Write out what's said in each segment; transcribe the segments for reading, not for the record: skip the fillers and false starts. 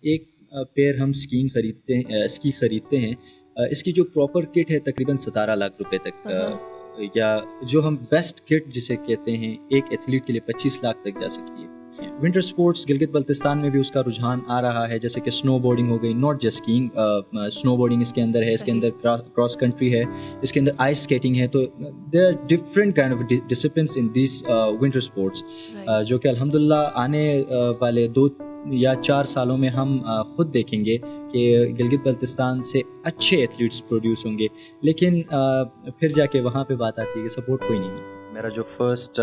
ایک پیئر ہم اسکی خریدتے ہیں، اس کی جو پراپر کٹ ہے تقریباً 17 لاکھ روپے تک، یا جو ہم بیسٹ کٹ جسے کہتے ہیں ایک ایتھلیٹ کے لیے 25 لاکھ تک جا سکتی ہے۔ ونٹر سپورٹس گلگت بلتستان میں بھی اس کا رجحان آ رہا ہے، جیسے کہ سنو بورڈنگ ہو گئی، ناٹ جسٹ اسکیئنگ، سنو بورڈنگ اس کے اندر ہے، اس کے اندر کراس کنٹری ہے، اس کے اندر آئس اسکیٹنگ ہے۔ تو there are different kind of disciplines in these winter sports, جو کہ الحمدللہ آنے والے 2 یا 4 سالوں میں ہم خود دیکھیں گے کہ گلگت بلتستان سے اچھے ایتھلیٹس پروڈیوس ہوں گے، لیکن پھر جا کے وہاں پہ بات آتی ہے کہ سپورٹ کوئی نہیں ہے۔ میرا جو فرسٹ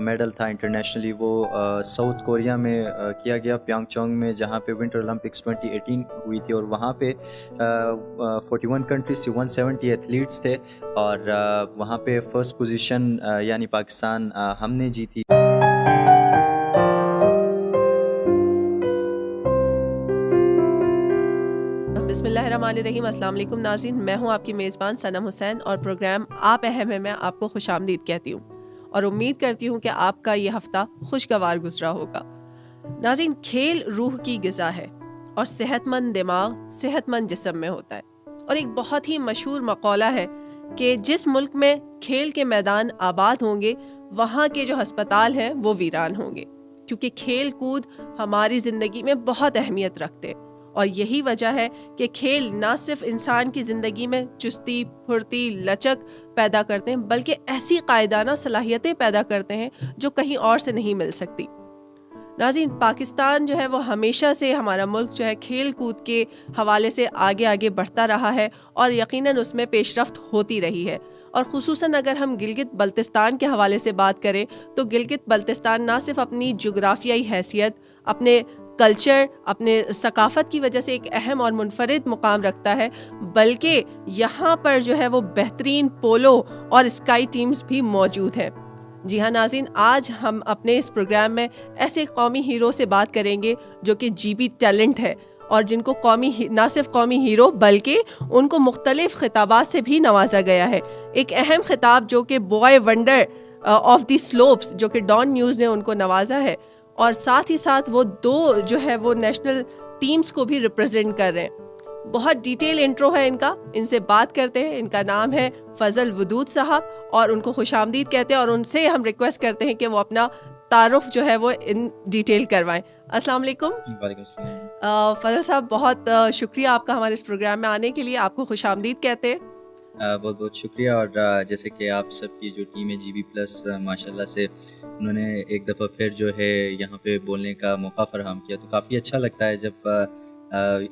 میڈل تھا انٹرنیشنلی وہ ساؤتھ کوریا میں کیا گیا، پیانگ چونگ میں، جہاں پہ ونٹر اولمپکس 2018 ہوئی تھی، اور وہاں پہ 41 کنٹریز سے 170 ایتھلیٹس تھے، اور وہاں پہ فرسٹ پوزیشن یعنی پاکستان ہم نے جیتی۔ بسم اللہ الرحمن الرحیم۔ السلام علیکم ناظرین، میں ہوں آپ کی میزبان صنم حسین، اور پروگرام آپ اہم ہے میں آپ کو خوش آمدید کہتی ہوں، اور امید کرتی ہوں کہ آپ کا یہ ہفتہ خوشگوار گزرا ہوگا۔ ناظرین، کھیل روح کی غذا ہے، اور صحت مند دماغ صحت مند جسم میں ہوتا ہے، اور ایک بہت ہی مشہور مقولہ ہے کہ جس ملک میں کھیل کے میدان آباد ہوں گے وہاں کے جو ہسپتال ہیں وہ ویران ہوں گے، کیونکہ کھیل کود ہماری زندگی میں بہت اہمیت رکھتے ہیں، اور یہی وجہ ہے کہ کھیل نہ صرف انسان کی زندگی میں چستی، پھرتی، لچک پیدا کرتے ہیں، بلکہ ایسی قائدانہ صلاحیتیں پیدا کرتے ہیں جو کہیں اور سے نہیں مل سکتی۔ ناظرین، پاکستان جو ہے وہ ہمیشہ سے، ہمارا ملک جو ہے کھیل کود کے حوالے سے آگے آگے بڑھتا رہا ہے، اور یقیناً اس میں پیش رفت ہوتی رہی ہے۔ اور خصوصاً اگر ہم گلگت بلتستان کے حوالے سے بات کریں تو گلگت بلتستان نہ صرف اپنی جغرافیائی حیثیت، اپنے کلچر، اپنے ثقافت کی وجہ سے ایک اہم اور منفرد مقام رکھتا ہے، بلکہ یہاں پر جو ہے وہ بہترین پولو اور اسکائی ٹیمز بھی موجود ہیں۔ جی ہاں ناظرین، آج ہم اپنے اس پروگرام میں ایسے قومی ہیرو سے بات کریں گے جو کہ جی بی ٹیلنٹ ہے، اور جن کو نہ صرف قومی ہیرو بلکہ ان کو مختلف خطابات سے بھی نوازا گیا ہے۔ ایک اہم خطاب جو کہ boy wonder of the slopes, جو کہ ڈان نیوز نے ان کو نوازا ہے، اور ساتھ ہی ساتھ وہ 2 جو ہے وہ نیشنل ٹیمز کو بھی ریپرزینٹ کر رہے ہیں۔ بہت ڈیٹیل انٹرو ہے ان کا، ان سے بات کرتے ہیں۔ ان کا نام ہے فضل ودود صاحب، اور ان کو خوش آمدید کہتے ہیں، اور ان سے ہم ریکویسٹ کرتے ہیں کہ وہ اپنا تعارف جو ہے وہ ان ڈیٹیل کروائیں۔ السلام علیکم۔ وعلیکم السلام۔ فضل صاحب، بہت شکریہ آپ کا ہمارے اس پروگرام میں آنے کے لیے، آپ کو خوش آمدید کہتے ہیں۔ بہت بہت شکریہ، اور جیسے کہ آپ سب کی جو ٹیم ہے جی بی پلس، ماشاء اللہ سے انہوں نے ایک دفعہ پھر جو ہے یہاں پہ بولنے کا موقع فراہم کیا، تو کافی اچھا لگتا ہے جب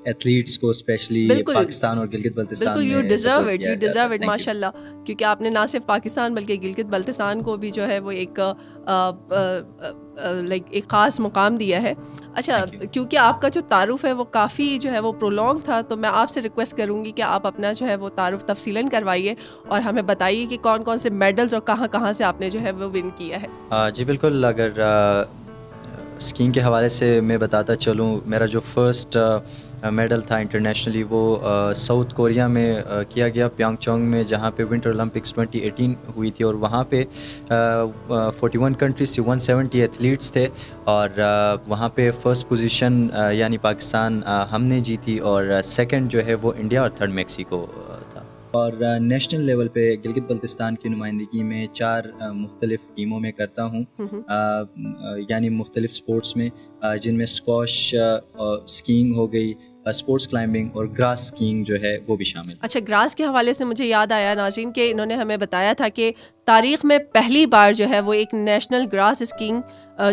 ایتھلیٹس کو اسپیشلی پاکستان اور گلگت بلتستان بالکل، میں یو ڈیزرو اٹ ماشاء اللہ، کیونکہ آپ نے نہ صرف پاکستان بلکہ گلگت بلتستان کو بھی جو ہے وہ ایک ایک خاص مقام دیا ہے۔ اچھا، کیونکہ آپ کا جو تعارف ہے وہ کافی جو ہے وہ پرولونگ تھا، تو میں آپ سے ریکویسٹ کروں گی کہ آپ اپنا جو ہے وہ تعارف تفصیلاً کروائیے، اور ہمیں بتائیے کہ کون کون سے میڈلز اور کہاں کہاں سے آپ نے جو ہے وہ ون کیا ہے۔ جی بالکل، اگر اسکیئنگ کے حوالے سے میں بتاتا چلوں، میرا جو فرسٹ میڈل تھا انٹرنیشنلی وہ ساؤتھ کوریا میں کیا گیا، پیانگ چونگ میں، جہاں پہ ونٹر اولمپکس 2018 ہوئی تھی، اور وہاں پہ 41 کنٹریز سے 170 ایتھلیٹس تھے، اور وہاں پہ فرسٹ پوزیشن یعنی پاکستان ہم نے جیتی، اور سیکنڈ جو ہے وہ انڈیا، اور تھرڈ میکسیکو تھا۔ اور نیشنل لیول پہ گلگت بلتستان کی نمائندگی میں 4 مختلف ٹیموں میں کرتا ہوں، یعنی مختلف سپورٹس میں، جن میں اسکواش، اسکیئنگ ہو گئی، اسپورٹس کلائمبنگ، اور گراس اسکیئنگ جو ہے وہ بھی شامل۔ اچھا، گراس کے حوالے سے مجھے یاد آیا ناظرین کہ انہوں نے ہمیں بتایا تھا کہ تاریخ میں پہلی بار جو ہے وہ ایک نیشنل گراس اسکیئنگ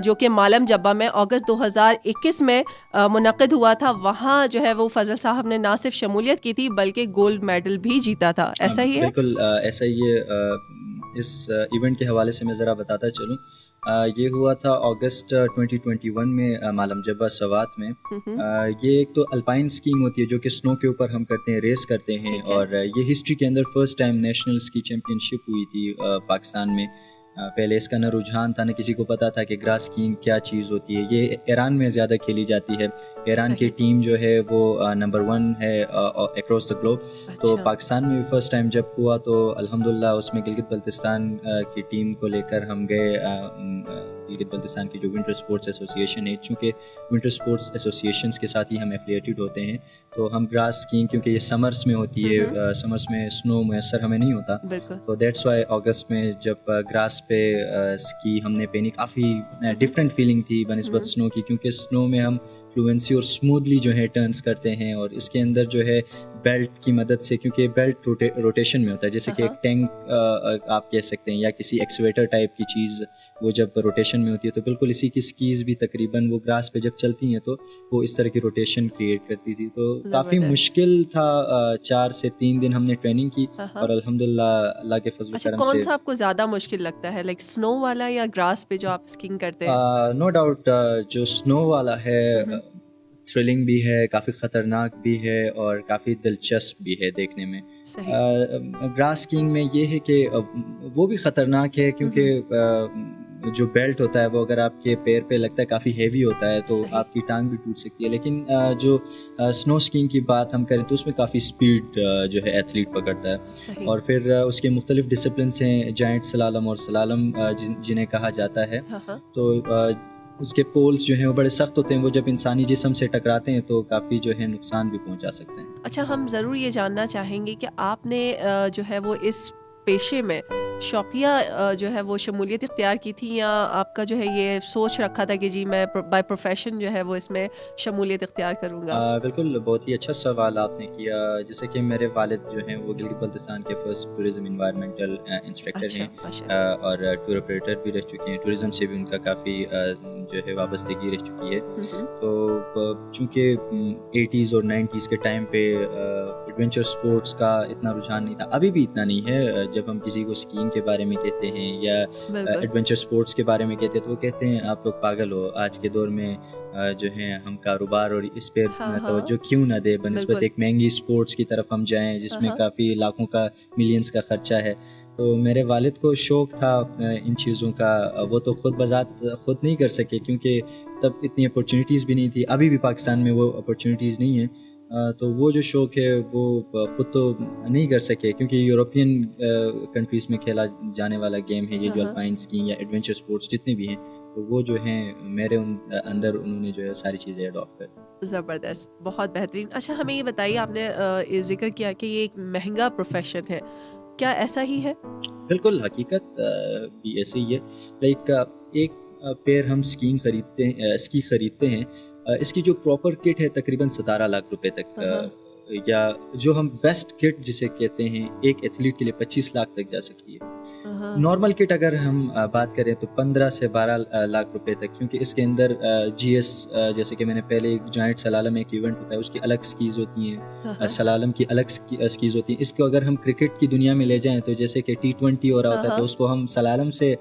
جو کہ مالم جبہ میں اگست 2021 میں منعقد ہوا تھا، وہاں جو ہے وہ فضل صاحب نے نہ صرف شمولیت کی تھی بلکہ گولڈ میڈل بھی جیتا تھا، ایسا ہی ہے؟ بالکل ایسا ہی ہے۔ اس ایونٹ کے حوالے سے میں ذرا بتاتا چلوں، یہ ہوا تھا اگست 2021 میں مالم جبہ سوات میں۔ یہ ایک تو الپائن اسکیئنگ ہوتی ہے جو کہ سنو کے اوپر ہم کرتے ہیں، ریس کرتے ہیں، اور یہ ہسٹری کے اندر فرسٹ ٹائم نیشنل اسکی چیمپئن شپ ہوئی تھی پاکستان میں۔ پہلے اس کا نہ رجحان تھا، نہ کسی کو پتا تھا کہ گراس اسکیئنگ کیا چیز ہوتی ہے۔ یہ ایران میں زیادہ کھیلی جاتی ہے، ایران کی ٹیم جو ہے وہ نمبر 1 ہے اکراس دا گلوب۔ تو پاکستان میں بھی فرسٹ ٹائم جب ہوا تو الحمدللہ اس میں گلگت بلتستان کی ٹیم کو لے کر ہم گئے گلگت بلتستان کی جو ونٹر اسپورٹس ایسوسیشن ہے، چونکہ ونٹر اسپورٹس ایسوسیشنس کے ساتھ ہی ہم ایفلیٹڈ ہوتے ہیں، تو ہم گراس اسکیئنگ کیونکہ یہ سمرس میں ہوتی ہے، سمرس میں اسنو میسر ہمیں نہیں ہوتا، تو دیٹس وائی اگست میں جب گراس پہ اسکی ہم نے پہنی، کافی ڈفرینٹ فیلنگ تھی بنسبت اسنو کی، کیونکہ اسنو میں ہم فلوئنسی اور اسموتھلی جو ہے ٹرنس کرتے ہیں، اور اس کے اندر جو ہے بیلٹ کی مدد سے، کیونکہ بیلٹ روٹیشن میں ہوتا ہے، جیسے کہ ایک ٹینک آپ کہہ سکتے ہیں یا کسی ایکسویٹر ٹائپ کی چیز، وہ جب روٹیشن میں ہوتی ہے تو بالکل اسی کی اسکیز بھی تقریباً وہ گراس پہ جب چلتی ہیں تو وہ اس طرح کی روٹیشن کریٹ کرتی تھی، تو کافی مشکل تھا، 4 سے 3 دن ہم نے ٹریننگ کی، اور الحمدللہ اللہ کے فضل و کرم سے۔ کون سا آپ کو زیادہ مشکل لگتا ہے، لائک اسنو والا یا گراس پہ جو آپ اسکیئنگ کرتے ہیں؟ نو ڈاؤٹ جو اسنو والا ہے تھرلنگ بھی ہے، کافی خطرناک بھی ہے، اور کافی دلچسپ بھی ہے دیکھنے میں۔ گراس اسکیئنگ میں یہ ہے کہ وہ بھی خطرناک ہے، کیونکہ جو بیلٹ ہوتا ہے وہ اگر آپ کے پیر پہ لگتا ہے کافی ہیوی ہوتا ہے، تو آپ کی ٹانگ بھی ٹوٹ سکتی ہے، لیکن جو اسنو اسکیئنگ کی بات ہم کریں تو اس میں کافی اسپیڈ جو ہے ایتھلیٹ پکڑتا ہے، اور پھر اس کے مختلف ڈسپلنس ہیں، جائنٹ سلالم اور سلالم جنہیں کہا جاتا ہے، تو اس کے پولز جو ہیں وہ بڑے سخت ہوتے ہیں، وہ جب انسانی جسم سے ٹکراتے ہیں تو کافی جو ہے نقصان بھی پہنچا سکتے ہیں۔ اچھا، ہم ضرور یہ جاننا چاہیں گے کہ آپ نے جو ہے وہ اس پیشے میں شوقیہ جو ہے وہ شمولیت اختیار کی تھی، یا آپ کا جو ہے یہ سوچ رکھا تھا کہ جی میں بائی پروفیشن جو ہے وہ اس میں شمولیت اختیار کروں گا؟ بالکل، بہت ہی اچھا سوال آپ نے کیا۔ جیسے کہ میرے والد جو ہیں وہ گلگت بلتستان کے فرسٹ ٹورزم انوائرمنٹل انسٹرکٹر ہیں، اور ٹور آپریٹر بھی رہ چکے ہیں، ٹورزم سے بھی ان کا کافی جو ہے وابستگی رہ چکی ہے۔ تو چونکہ 80s اور 90s کے ٹائم پہ ایڈونچر اسپورٹس کا اتنا رجحان نہیں تھا، ابھی بھی اتنا نہیں ہے۔ جب ہم کسی کو اسکیئنگ کے بارے میں کہتے ہیں یا ایڈونچر اسپورٹس کے بارے میں کہتے ہیں تو وہ کہتے ہیں آپ لوگ پاگل ہو، آج کے دور میں جو ہے ہم کاروبار اور اس پہ توجہ کیوں نہ دے بنسبت ایک مہنگی اسپورٹس کی طرف ہم جائیں جس میں کافی لاکھوں کا، ملینز کا خرچہ ہے۔ تو میرے والد کو شوق تھا ان چیزوں کا، وہ تو خود بذات خود نہیں کر سکے کیونکہ تب اتنی اپرچونیٹیز بھی نہیں تھی، ابھی بھی پاکستان میں وہ اپرچونیٹیز نہیں ہیں، تو وہ جو شوق ہے وہ خود تو نہیں کر سکے، کیونکہ یورپین کنٹریز میں کھیلا جانے والا گیم ہے یہ جو الپائن اسکیئنگ یا ایڈونچر اسپورٹس جتنے بھی ہیں، تو وہ جو ہیں میرے اندر انہوں نے جو ہے ساری چیزیں اڈاپٹ کر۔ زبردست، بہت بہترین۔ اچھا، ہمیں یہ بتائیے، آپ نے ذکر کیا کہ یہ ایک مہنگا پروفیشن ہے، کیا ایسا ہی ہے؟ بالکل، حقیقت بھی ایسے ہی ہے۔ لائک ایک پیر ہم اسکی خریدتے ہیں، اس کی جو پراپر کٹ ہے تقریباً 17 لاکھ روپے تک، یا جو ہم بیسٹ کٹ جسے کہتے ہیں ایک ایتھلیٹ کے لیے 25 لاکھ تک جا سکتی ہے۔ نارمل کٹ اگر ہم بات کریں تو 15 سے 12 لاکھ روپے تک، کیونکہ اس کے اندر جی ایس، جیسے کہ میں نے پہلے جوائنٹ سلالم ایک ایونٹ ہوتا ہے اس کی الگ سکیز ہوتی ہیں، سلالم کی الگ سکیز ہوتی ہیں۔ اس کو اگر ہم کرکٹ کی دنیا میں لے جائیں تو جیسے کہ T20 ہو رہا ہوتا ہے تو اس کو ہم سلالم سے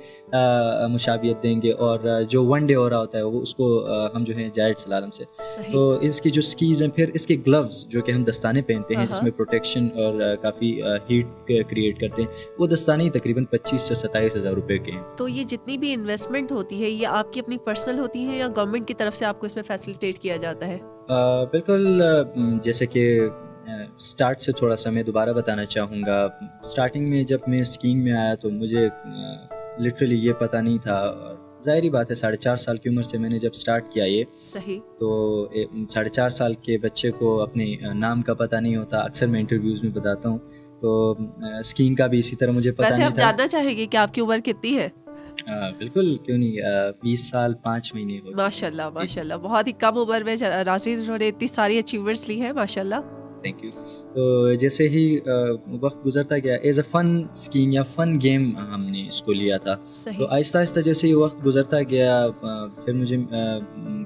مشابہت دیں گے، اور جو ون ڈے ہو رہا ہوتا ہے وہ اس کو ہم جو ہے جائنٹ سلالم سے۔ تو اس کی جو سکیز ہیں، پھر اس کے گلوز جو کہ ہم دستانے پہنتے ہیں جس میں پروٹیکشن اور کافی ہیٹ کریٹ کرتے ہیں، وہ دستانے ہی تقریباً 25 سے 27 ہزار روپے کے ہیں۔ تو یہ جتنی بھی انویسٹمنٹ ہوتی ہے یہ آپ کی اپنی پرسنل ہوتی ہے یا گورنمنٹ کی طرف سے آپ کو اس میں فیسیلیٹیٹ کیا جاتا ہے؟ بالکل، جیسے کہ سٹارٹ سے تھوڑا سا میں دوبارہ بتانا چاہوں گا۔ سٹارٹنگ میں جب میں اسکیئنگ میں آیا تو مجھے لٹرلی یہ پتہ نہیں تھا، ظاہری بات ہے 4.5 سال کی عمر سے میں نے جب سٹارٹ کیا یہ، صحیح، تو 4.5 سال کے بچے کو اپنے نام کا پتہ نہیں ہوتا، اکثر میں انٹرویوز میں بتاتا ہوں، تو اسکیئنگ کا بھی اسی طرح مجھے پتہ نہیں تھا۔ ویسے آپ جاننا چاہیں گے کہ آپ کی عمر کتنی ہے؟ بالکل، کیوں نہیں، 20 سال 5 مہینے ہو۔ ماشاء اللہ، ماشاء اللہ، بہت ہی کم عمر میں ناظرین انہوں نے اتنی ساری اچیومنٹس لی ہیں، ماشاء اللہ۔ Thank you. تو جیسے ہی وقت گزرتا گیا، ایز اے فن اسکیئنگ یا فن گیم ہم نے اس کو لیا تھا، تو آہستہ آہستہ جیسے ہی وقت گزرتا گیا، پھر مجھے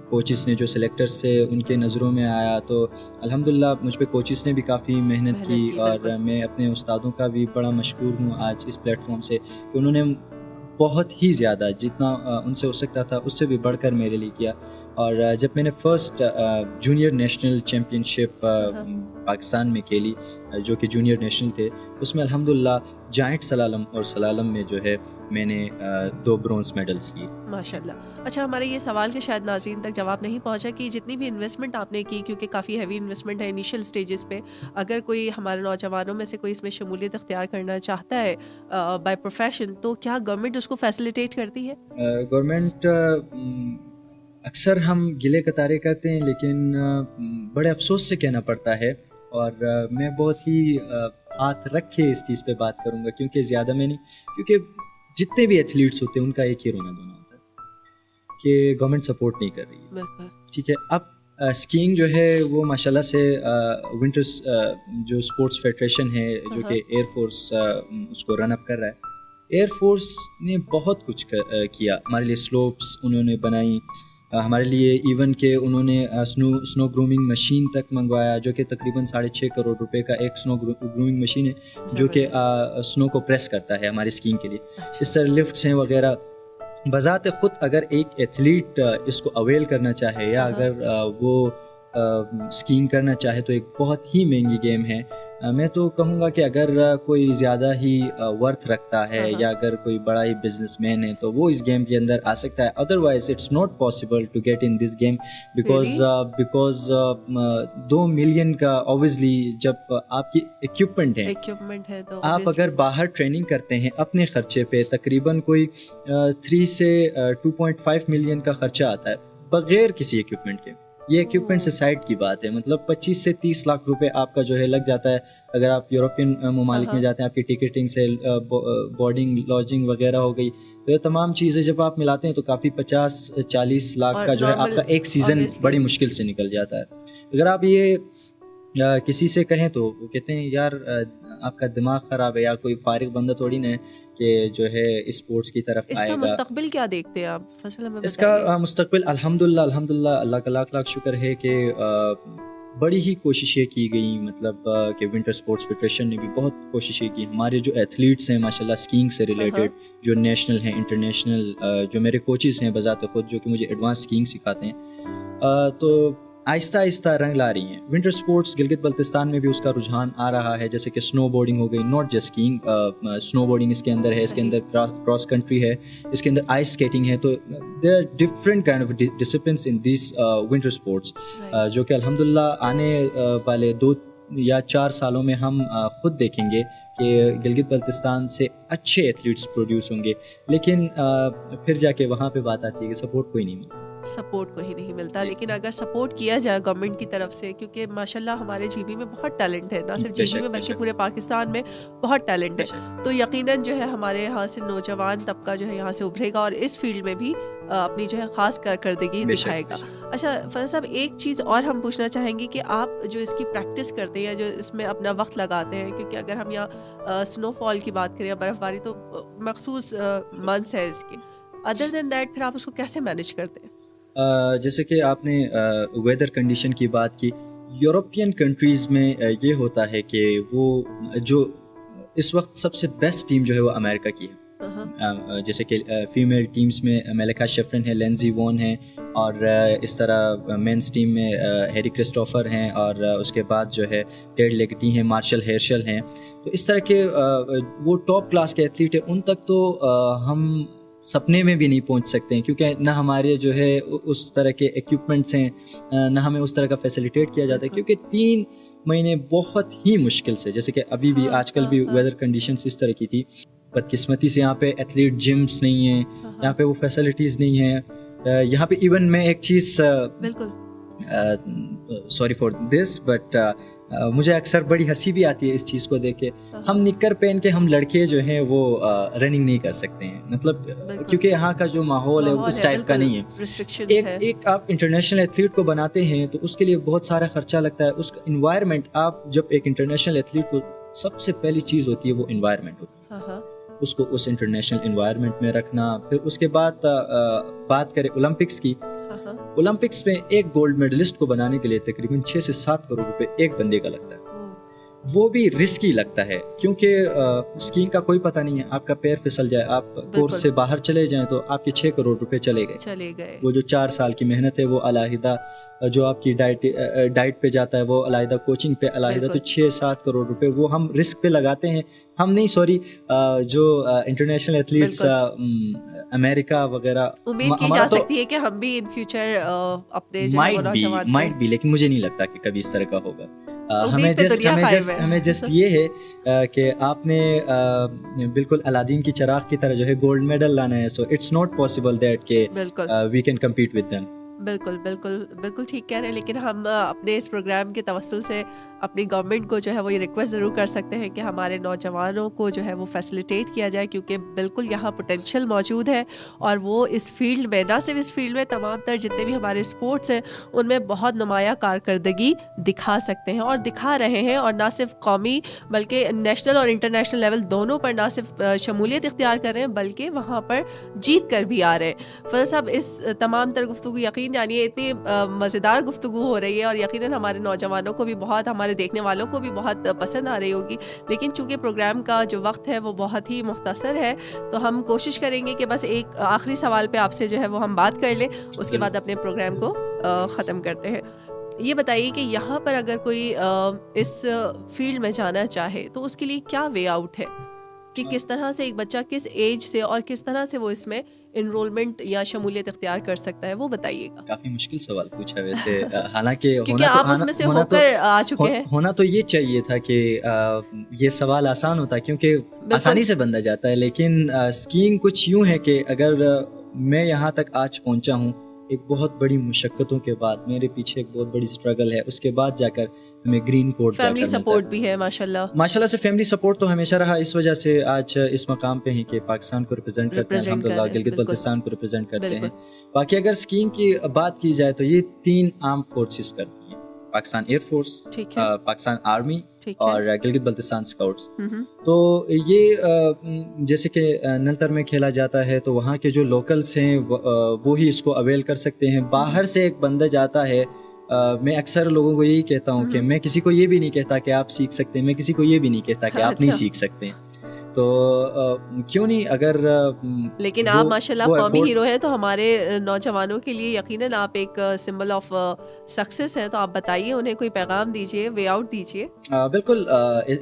کوچز نے جو سلیکٹرز تھے ان کے نظروں میں آیا، تو الحمدللہ مجھ پہ کوچز نے بھی کافی محنت کی، اور میں اپنے استادوں کا بھی بڑا مشکور ہوں آج اس پلیٹ فارم سے کہ انہوں نے بہت ہی زیادہ جتنا ان سے ہو سکتا تھا اس سے بھی بڑھ کر میرے لیے کیا۔ اور جب میں نے فرسٹ جونیئر نیشنل چیمپئن شپ پاکستان میں کھیلی جو کہ جونیئر نیشنل تھے، اس میں الحمدللہ جائنٹ سلالم اور سلالم میں جو ہے میں نے 2 برونز میڈلز لیے. ماشاءاللہ. اچھا، ہمارے یہ سوال کے شاید ناظرین تک جواب نہیں پہنچا کہ جتنی بھی انویسٹمنٹ آپ نے کی، کیونکہ کافی ہیوی انویسٹمنٹ ہے انیشیل سٹیجز پہ، اگر کوئی ہمارے نوجوانوں میں سے کوئی اس میں شمولیت اختیار کرنا چاہتا ہے بائی پروفیشن، تو کیا گورنمنٹ اس کو فیسیلیٹیٹ کرتی ہے؟ گورنمنٹ اکثر ہم گلے قطارے کرتے ہیں، لیکن بڑے افسوس سے کہنا پڑتا ہے، اور میں بہت ہی ہاتھ رکھ کے اس چیز پہ بات کروں گا، کیونکہ زیادہ میں نہیں، کیونکہ جتنے بھی ایتھلیٹس ہوتے ہیں ان کا ایک ہی رونا دھونا ہوتا ہے کہ گورنمنٹ سپورٹ نہیں کر رہی ہے. ٹھیک ہے، اب اسکیئنگ جو ہے وہ ماشاءاللہ سے ونٹرس جو اسپورٹس فیڈریشن ہے جو کہ ایئر فورس اس کو رن اپ کر رہا ہے، ایئر فورس نے بہت کچھ کیا ہمارے لیے. سلوپس انہوں نے بنائی ہمارے لیے، ایون کہ انہوں نے سنو گرومنگ مشین تک منگوایا جو کہ تقریباً 6.5 کروڑ روپے کا ایک سنو گرومنگ مشین ہے جو کہ سنو کو پریس کرتا ہے ہماری اسکیئنگ کے لیے. اس طرح لفٹس ہیں وغیرہ. بذات خود اگر ایک ایتھلیٹ اس کو اویل کرنا چاہے یا اگر وہ اسکیئنگ کرنا چاہے تو ایک بہت ہی مہنگی گیم ہے. میں تو کہوں گا کہ اگر کوئی زیادہ ہی ورتھ رکھتا ہے یا اگر کوئی بڑا ہی بزنس مین ہے تو وہ اس گیم کے اندر آ سکتا ہے. Otherwise it's not possible to get in this game because 2 million کا اوبویسلی جب آپ کی اکوپمنٹ ہے تو آپ اگر باہر ٹریننگ کرتے ہیں اپنے خرچے پہ تقریباً کوئی 3 سے 2.5 ملین کا خرچہ آتا ہے بغیر کسی اکوپمنٹ کے. یہ اکوپمنٹ سے سائڈ کی بات ہے، مطلب 25 سے 30 لاکھ روپے آپ کا جو ہے لگ جاتا ہے. اگر آپ یورپین ممالک میں جاتے ہیں آپ کی ٹکٹنگ سے بورڈنگ لاجنگ وغیرہ ہو گئی، تو یہ تمام چیزیں جب آپ ملاتے ہیں تو کافی 50-40 لاکھ کا جو ہے آپ کا ایک سیزن بڑی مشکل سے نکل جاتا ہے. اگر آپ یہ کسی سے کہیں تو وہ کہتے ہیں یار آپ کا دماغ خراب ہے، یا کوئی فارغ بندہ تھوڑی نہ ہے کہ جو ہے اسپورٹس کی طرف آئے گا. اس کا مستقبل کیا دیکھتے ہیں آپ فصل میں؟ اس کا مستقبل الحمدللہ اللہ کا لاکھ شکر ہے کہ بڑی ہی کوششیں کی گئی، مطلب کہ ونٹر اسپورٹس فیڈریشن نے بھی بہت کوششیں کی. ہمارے جو ایتھلیٹس ہیں ماشاءاللہ اسکیئنگ سے ریلیٹڈ جو نیشنل ہیں انٹرنیشنل، جو میرے کوچز ہیں بذات خود جو کہ مجھے ایڈوانس اسکیئنگ سکھاتے ہیں، تو آہستہ آہستہ رنگ لا رہی ہیں. ونٹر سپورٹس گلگت بلتستان میں بھی اس کا رجحان آ رہا ہے، جیسے کہ سنو بورڈنگ ہو گئی، ناٹ جسٹ اسکیئنگ، سنو بورڈنگ اس کے اندر ہے، اس کے اندر کراس کنٹری ہے، اس کے اندر آئس اسکیٹنگ ہے. تو there are different kind of disciplines in these winter sports, جو کہ الحمدللہ آنے والے 2 یا 4 سالوں میں ہم خود دیکھیں گے کہ گلگت بلتستان سے اچھے ایتھلیٹس پروڈیوس ہوں گے. لیکن پھر جا کے وہاں پہ بات آتی ہے کہ سپورٹ کوئی نہیں ملتا، سپورٹ کو ہی نہیں ملتا. لیکن اگر سپورٹ کیا جائے گورنمنٹ کی طرف سے، کیونکہ ماشاءاللہ ہمارے جی بی میں بہت ٹیلنٹ ہے، نہ صرف جی بی میں بلکہ پورے پاکستان میں بہت ٹیلنٹ ہے، تو یقیناً جو ہے ہمارے یہاں سے نوجوان طبقہ جو ہے یہاں سے ابھرے گا اور اس فیلڈ میں بھی اپنی جو ہے خاص کارکردگی دکھائے گا. اچھا فضل صاحب، ایک چیز اور ہم پوچھنا چاہیں گے کہ آپ جو اس کی پریکٹس کرتے ہیں یا جو اس میں اپنا وقت لگاتے ہیں، کیونکہ اگر ہم یہاں سنو فال کی بات کریں یا برف باری تو مخصوص منتھس ہے اس کے، ادر دین دیٹ پھر آپ اس کو کیسے مینیج کرتے ہیں؟ جیسے کہ آپ نے ویدر کنڈیشن کی بات کی، یورپین کنٹریز میں یہ ہوتا ہے کہ وہ جو اس وقت سب سے بیسٹ ٹیم جو ہے وہ امریکہ کی ہے. جیسے کہ فیمیل ٹیمز میں میلیکا شیفرن ہے، لینزی وون ہیں، اور اس طرح مینس ٹیم میں ہیری کرسٹوفر ہیں، اور اس کے بعد جو ہے ٹیڈ لیگٹی ہیں، مارشل ہیرشل ہیں. تو اس طرح کے وہ ٹاپ کلاس کے ایتھلیٹ ہیں. ان تک تو ہم سپنے میں بھی نہیں پہنچ سکتے ہیں، کیونکہ نہ ہمارے جو ہے اس طرح کے ایکوپمنٹس ہیں، نہ ہمیں اس طرح کا فیسیلیٹیٹ کیا جاتا ہے، کیونکہ 3 مہینے بہت ہی مشکل سے، جیسے کہ ابھی بھی آج کل بھی ویدر کنڈیشنز اس طرح کی تھی. بدقسمتی سے یہاں پہ ایتھلیٹ جمس نہیں ہیں، یہاں پہ وہ فیسلٹیز نہیں ہیں. یہاں پہ ایون میں ایک چیز بالکل سوری فار دس بٹ مجھے اکثر بڑی ہنسی بھی آتی ہے اس چیز کو دیکھ کے. ہم نکر پہن کے ہم لڑکے جو ہیں وہ رننگ نہیں کر سکتے ہیں، مطلب کیونکہ یہاں کا جو ماحول ہے اس ٹائپ کا نہیں ہے. ایک آپ انٹرنیشنل ایتھلیٹ کو بناتے ہیں تو اس کے لیے بہت سارا خرچہ لگتا ہے. اس کا انوائرمنٹ، آپ جب ایک انٹرنیشنل ایتھلیٹ کو سب سے پہلی چیز ہوتی ہے وہ انوائرمنٹ ہوتی ہے، اس کو اس انٹرنیشنل انوائرمنٹ میں رکھنا. پھر اس کے بعد بات کریں اولمپکس کی، اولمپکس میں ایک گولڈ میڈلسٹ کو بنانے کے لیے تقریباً 6 سے 7 کروڑ روپے ایک بندے کا لگتا ہے. وہ بھی رسکی لگتا ہے کیونکہ اسکیئنگ کا کوئی پتہ نہیں ہے, آپ کا پیر پھسل جائے, آپ کورس سے باہر چلے جائیں تو آپ کے 6 کروڑ روپے چلے گئے. وہ جو 4 سال کی محنت ہے وہ علیحدہ, جو آپ کی ڈائٹ پہ جاتا ہے وہ علیحدہ, کوچنگ پہ علیحدہ, تو 6-7 کروڑ روپے وہ ہم رسک پہ لگاتے ہیں. ہم نہیں, سوری, جو انٹرنیشنل ایتھلیٹس امریکہ وغیرہ, امید کی جا سکتی ہے کہ ہم بھی ان فیوچر اپنے مائٹ بھی, لیکن مجھے نہیں لگتا کہ کبھی اس طرح کا ہوگا. ہمیں جسٹ یہ ہے کہ آپ نے بالکل الادین کی چراغ کی طرح جو ہے گولڈ میڈل لانا ہے. So it's not possible that کہ we can compete with them. بالکل بالکل بالکل ٹھیک کہہ رہے ہیں, لیکن ہم اپنے اس پروگرام کے توسل سے اپنی گورنمنٹ کو جو ہے وہ یہ ریکویسٹ ضرور کر سکتے ہیں کہ ہمارے نوجوانوں کو جو ہے وہ فیسیلیٹیٹ کیا جائے, کیونکہ بالکل یہاں پوٹینشیل موجود ہے اور وہ اس فیلڈ میں, نہ صرف اس فیلڈ میں, تمام تر جتنے بھی ہمارے اسپورٹس ہیں ان میں بہت نمایاں کارکردگی دکھا سکتے ہیں اور دکھا رہے ہیں, اور نہ صرف قومی بلکہ نیشنل اور انٹرنیشنل لیول دونوں پر نہ صرف شمولیت اختیار کر رہے ہیں بلکہ وہاں پر جیت کر بھی آ رہے ہیں. فضل صاحب, اس تمام تر گفتگو یقین جانیے اتنی مزیدار گفتگو ہو رہی ہے اور یقیناً ہمارے نوجوانوں کو بھی بہت, ہمارے دیکھنے والوں کو بھی بہت پسند آ رہی ہوگی, لیکن چونکہ پروگرام کا جو وقت ہے وہ بہت ہی مختصر ہے تو ہم کوشش کریں گے کہ بس ایک آخری سوال پہ آپ سے جو ہے وہ ہم بات کر لیں, اس کے بعد اپنے پروگرام کو ختم کرتے ہیں. یہ بتائیے کہ یہاں پر اگر کوئی اس فیلڈ میں جانا چاہے تو اس کے لیے کیا وے آؤٹ ہے, کہ کس طرح سے ایک بچہ کس ایج سے اور کس طرح سے وہ اس میں انرولمنٹ یا شمولیت اختیار کر سکتا ہے, وہ بتائیے گا. کافی مشکل سوال پوچھا ویسے, حالانکہ کیونکہ آپ اس میں سے ہو کر آ چکے ہیں. ہونا تو یہ چاہیے تھا کہ یہ سوال آسان ہوتا کیونکہ آسانی سے بندہ جاتا ہے, لیکن اسکیئنگ کچھ یوں ہے کہ اگر میں یہاں تک آج پہنچا ہوں ایک بہت بڑی مشقتوں کے بعد, میرے پیچھے ایک بہت بڑی اسٹرگل ہے, اس کے بعد جا کر ہمیں گرین کوڈ, فیملی سپورٹ بھی ہے ماشاءاللہ سے فیملی سپورٹ تو ہمیشہ رہا, اس وجہ سے آج اس مقام پہ ہیں کہ پاکستان کو ریپرزینٹ کرتے ہیں, الحمدللہ گلگت بلتستان کو ریپرزینٹ کرتے ہیں. باقی اگر اسکیئنگ کی بات کی جائے تو یہ 3 عام فورسز کرتی ہیں, Pakistan air force, Pakistan army اور گلگت بلتستان اسکاؤٹس. تو یہ جیسے کہ نلتر میں کھیلا جاتا ہے تو وہاں کے جو لوکلس ہیں وہ ہی اس کو اویل کر سکتے ہیں. باہر سے ایک بندہ جاتا ہے, میں اکثر لوگوں کو یہی کہتا ہوں کہ میں کسی کو یہ بھی نہیں کہتا کہ آپ سیکھ سکتے ہیں, میں کسی کو یہ بھی نہیں کہتا کہ آپ نہیں سیکھ سکتے ہیں, تو کیوں نہیں, اگر لیکن آپ ماشاءاللہ قومی ہیرو ہیں تو ہمارے نوجوانوں کے لیے یقیناً آپ ایک سمبل آف سکسیس ہیں, تو آپ بتائیے, انہیں کوئی پیغام دیجیے, وے آؤٹ دیجیے. بالکل,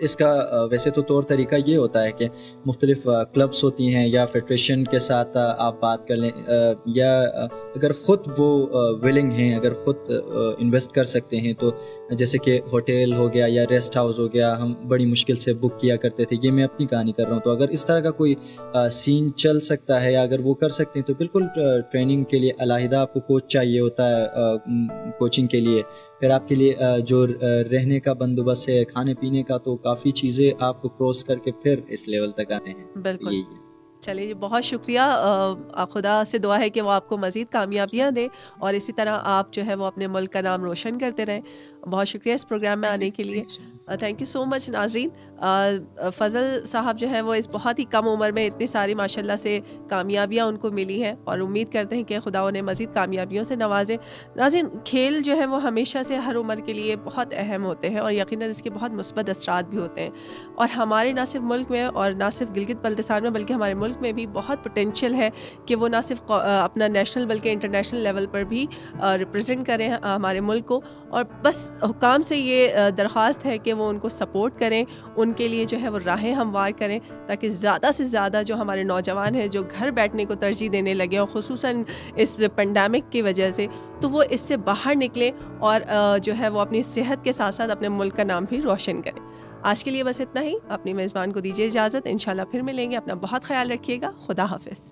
اس کا ویسے تو طور طریقہ یہ ہوتا ہے کہ مختلف کلبس ہوتی ہیں یا فیڈریشن کے ساتھ آپ بات کر لیں, یا اگر خود وہ ولنگ ہیں, اگر خود انویسٹ کر سکتے ہیں, تو جیسے کہ ہوٹل ہو گیا یا ریسٹ ہاؤس ہو گیا, ہم بڑی مشکل سے بک کیا کرتے تھے, یہ میں اپنی کہانی کر رہا ہوں. تو اگر اس طرح کا کوئی سین چل سکتا ہے یا اگر وہ کر سکتے ہیں تو بالکل ٹریننگ کے لیے علیحدہ آپ کو کوچ چاہیے ہوتا ہے, کوچنگ کے لیے, پھر آپ کے لیے جو رہنے کا بندوبست ہے, کھانے پینے کا, تو کافی چیزیں آپ کو کراس کر کے پھر اس لیول تک آتے ہیں. بالکل, چلیے جی, بہت شکریہ. خدا سے دعا ہے کہ وہ آپ کو مزید کامیابیاں دے اور اسی طرح آپ جو ہے وہ اپنے ملک کا نام روشن کرتے رہیں. بہت شکریہ اس پروگرام میں آنے کے لیے. تھینک یو سو مچ. ناظرین, فضل صاحب جو ہے وہ اس بہت ہی کم عمر میں اتنی ساری ماشاءاللہ سے کامیابیاں ان کو ملی ہیں اور امید کرتے ہیں کہ خدا انہیں مزید کامیابیوں سے نوازے. ناظرین, کھیل جو ہے وہ ہمیشہ سے ہر عمر کے لیے بہت اہم ہوتے ہیں اور یقیناً اس کے بہت مثبت اثرات بھی ہوتے ہیں, اور ہمارے نہ صرف ملک میں اور نہ صرف گلگت بلتستان میں بلکہ ہمارے ملک میں بھی بہت پوٹینشیل ہے کہ وہ نہ صرف اپنا نیشنل بلکہ انٹرنیشنل لیول پر بھی ریپرزینٹ کریں ہمارے ملک کو. اور بس حکام سے یہ درخواست ہے کہ وہ ان کو سپورٹ کریں, ان کے لیے جو ہے وہ راہیں ہموار کریں تاکہ زیادہ سے زیادہ جو ہمارے نوجوان ہیں جو گھر بیٹھنے کو ترجیح دینے لگے اور خصوصاً اس پینڈیمک کی وجہ سے, تو وہ اس سے باہر نکلیں اور جو ہے وہ اپنی صحت کے ساتھ ساتھ اپنے ملک کا نام بھی روشن کریں. آج کے لیے بس اتنا ہی. اپنی میزبان کو دیجیے اجازت, انشاءاللہ پھر ملیں گے. اپنا بہت خیال رکھیے گا. خدا حافظ.